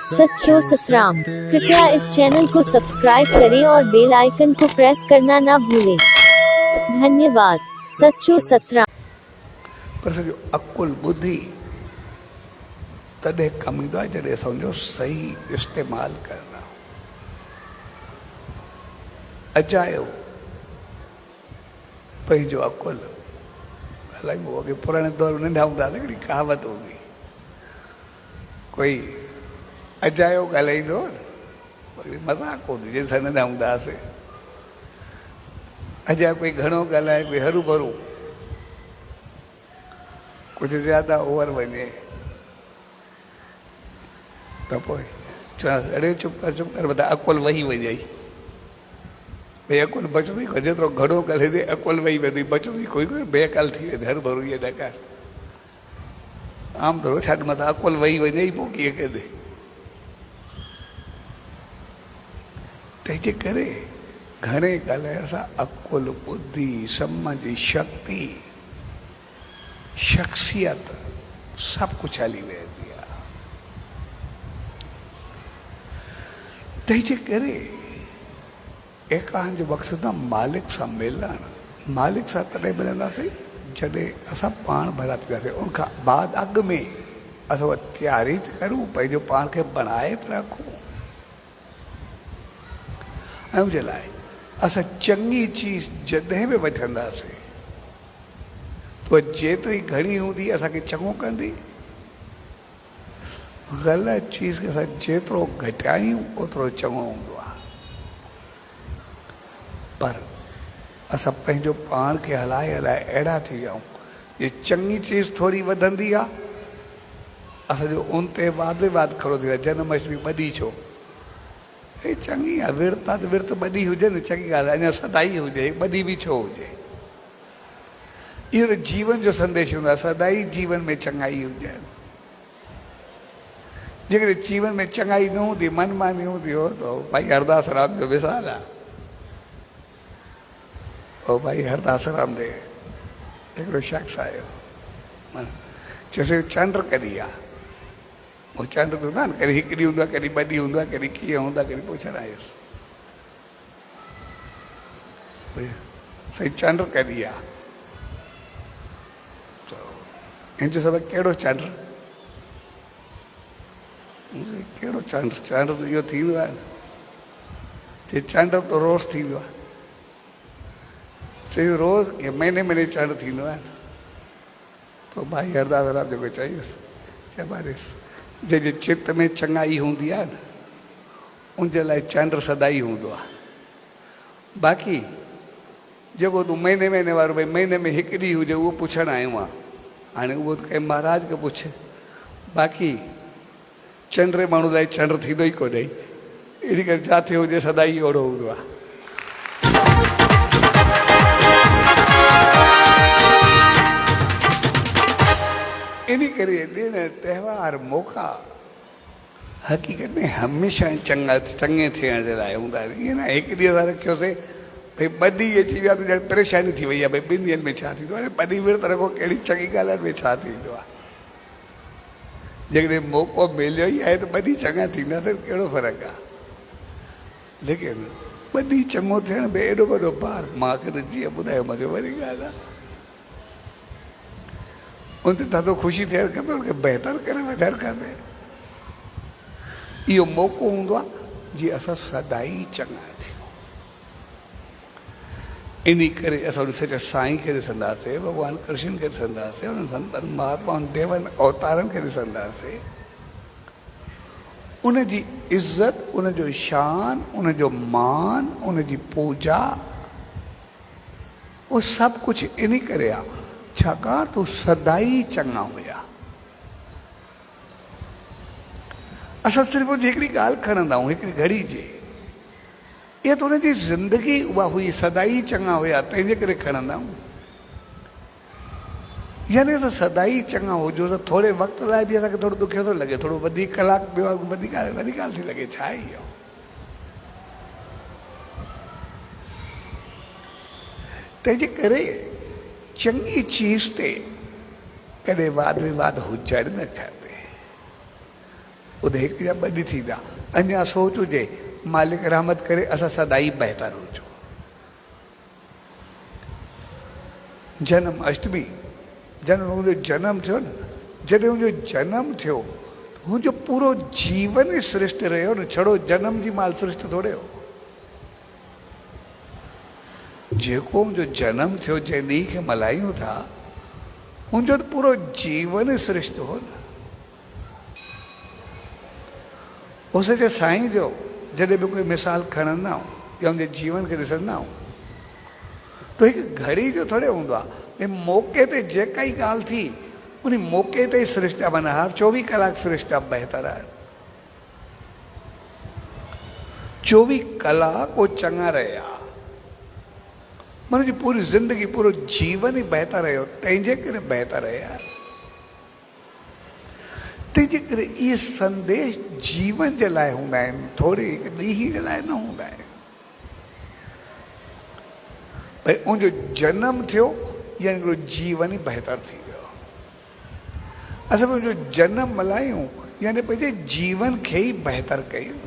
सच्चो सतराम। कृपया इस चैनल को सब्सक्राइब करें और बेल आइकन को प्रेस करना ना भूलें। धन्यवाद। सच्चो सतराम। पर जो अकुल बुद्धि तॾहिं कम ईंदो आहे जॾहिं असांजो सही इस्तेमाल करना। अजायो पंहिंजो अकुल हलाइबो। अॻे पुराणे दौर में नंढा हूंदा हिकिड़ी कहावत हूंदी, कोई अजायो ॻाल्हाईंदो मज़ाक हूंदी जंहिं सां नंढा हूंदा हुआसीं। अजायो कोई घणो ॻाल्हाए, कोई हरू भरू, कुझु ज़्यादा ओवर वञे त पोइ चवंदासीं अड़े चुप कर बता अकुल वही वञई। भई अकुल बचंदी कोई, जेतिरो घणो ॻाल्हाए अकुल वही वेंदी, बचंदी कोई कोई बेअकुल थी वेंदी, हरू भरू इहे न कर। आम तौर छॾ मथां अकुल वही वञे पोइ कीअं कंदे। तंहिंजे करे घणे ॻाल्हाइण सां अकुल बुद्धि सम्झ शक्ति शख्सियत सभु कुझु हली वेंदी आहे। तंहिंजे करे एकांत जो मक़सदु आहे मालिक सां मिलण। मालिक सां तॾहिं मिलंदासीं जॾहिं असां पाण भला थींदासीं। उनखां बाद अॻु में असां तयारी करूं, पंहिंजो पाण खे बणाए रखूं। ऐं उनजे लाइ असां चङी चीज़ जॾहिं बि वठंदासीं तो जेतिरी घणी हूंदी असांखे चङो कंदी। ग़लति चीज़ खे असां जेतिरो घटायूं ओतिरो चङो हूंदो आहे। पर असां पंहिंजो पाण खे हलाए हलाए अहिड़ा थी विया आहियूं जे चङी चीज़ थोरी वधंदी आहे, असांजो उन ते वाद विवाद खड़ो थी वियो आहे। जन्माष्टमी ॿधी छो? हे चङी आहे, विर्त आहे त विर्त ॿधी हुजे न, चङी ॻाल्हि आहे। अञा सदाई हुजे, ॿधी बि छो हुजे? इहो त जीवन जो संदेश हूंदो आहे, सदाई जीवन में चङाई हुजे। जेकॾहिं जीवन में चङाई न हूंदी, मनमानी हूंदी हो त भाई हरदास राम जो मिसाल आहे। ओ भाई हरदास राम ॾे हिकिड़ो शख़्स आयो, चयोसीं चंड कॾहिं आहे? वो चंड हूंदो आहे न, कॾहिं हिकु ॾींहुं हूंदो आहे, कॾहिं ॿ ॾींहं हूंदो आहे, कॾहिं कीअं हूंदो आहे, कॾहिं पुछणु आयुसि साईं चंड कॾहिं आहे? हिन जो सभु कहिड़ो चंड? कहिड़ो चंड? चंड त इहो थींदो आहे न, चई चंड त रोज़ थींदो आहे। चई रोज़ के महीने महीने चंड थींदो आहे न। तो भाई हरदास राम जेको चयुसि, चइबारिसि जंहिंजे चित में चङाई हूंदी आहे न उनजे लाइ चंड सदाई हूंदो आहे। बाक़ी जेको तूं महीने महीने वारो, भई महीने में हिकु ॾींहुं हुजे, उहो पुछणु आयो आहे। हाणे उहो कंहिं महाराज खे पुछे, बाक़ी चंडे माण्हू लाइ चंड थींदो ई कोन्हे। इन करे जिथे हुजे सदाई ओड़ो हूंदो आहे। इन करे ॾिण त्योहार मौक़ा हक़ीक़त में हमेशह चङे थियण जे लाइ हूंदा आहिनि। ईअं न हिकु ॾींहुं असां रखियोसीं, भई ॿ ॾींहं अची विया त ॼण परेशानी थी वई आहे, भई ॿिनि ॾींहंनि में छा थींदो। हाणे ॿ ॾींहं विर्त रखो, कहिड़ी चङी ॻाल्हि में छा थींदो आहे? जेकॾहिं मौक़ो मिलियो ई आहे त ॿ ॾींहं चङा थींदासीं, कहिड़ो फ़र्क़ु आहे? लेकिन ॿ ॾींहं चङो थियण में एॾो वॾो भार, मूंखे त जीअं ॿुधायो मज़ो वरी ॻाल्हि आहे। उन ते ॾाढो ख़ुशी थियणु खपे, उनखे बहितर करे वधणु खपे। इहो मौक़ो हूंदो आहे जीअं असां सदाई चङा थियूं। इन करे असां उन सच साईं खे ॾिसंदासीं, भॻवानु कृष्ण खे ॾिसंदासीं, उन्हनि संतनि महात्माउनि देवनि अवतारनि खे ॾिसंदासीं। उनजी इज़त, उनजो शान, उनजो मान, उनजी पूजा, उहो सभु कुझु इन करे आहे छाकाणि त सदाई चङा हुया। असां सिर्फ़ु हिकिड़ी ॻाल्हि खणंदा आहियूं, हिकिड़ी घड़ी जे, इहा त हुनजी ज़िंदगी उहा हुई, सदाई चङा हुया, तंहिंजे करे खणंदा आहियूं। यानी असां सदाई चङा हुजो त थोरे वक़्त लाइ बि असांखे थोरो ॾुखियो थो लॻे, थोरो वधीक कलाक ॿियो वॾी ॻाल्हि थी लॻे, छा आहे इहो? तंहिंजे करे चङी चीज़ ते कॾहिं वाद विवाद हुजणु न खपे। उते हिकु या ॿ ॾींहं थींदा। अञा सोच हुजे मालिक रहमत करे असां सदाई बहितर हुजो। जन्म अष्टमी, जन्म हुनजो जनम थियो न, जॾहिं हुनजो जनम थियो हुनजो पूरो जीवन ई श्रेष्ठ रहियो न, छड़ो जनम जी माल श्रेष्ठ थोड़े हो। जेको मुंहिंजो जनम थियो जंहिं ॾींहं खे मल्हायूं था मुंहिंजो त पूरो जीवन ई श्रेष्ठ हो न। उस जे साईं जो जॾहिं बि कोई मिसाल खणंदा आहियूं या हुनजे जीवन खे ॾिसंदा आहियूं त हिकु घड़ी जो थोड़े हूंदो आहे, मौक़े ते जेका ई ॻाल्हि थी उन मौक़े ते ई श्रेष्ठ आहे, माना हर 24 कलाक श्रेष्ठ आहे, बहितर आहे। 24 कलाक वो चङा रहिया, माना जी पूरी ज़िंदगी पूरो जीवन ई बहितर रहियो, तंहिंजे करे बहितर रहिया। तंहिंजे करे इहे संदेश जीवन जे लाइ हूंदा आहिनि, थोरी हिकु ॾींहं जे लाइ न हूंदा आहिनि। भई उनजो जनम थियो या हिकिड़ो जीवन ई बहितर थी वियो। असां उनजो जनम मल्हायूं यानी पंहिंजे जीवन खे ई बहितर कयूं।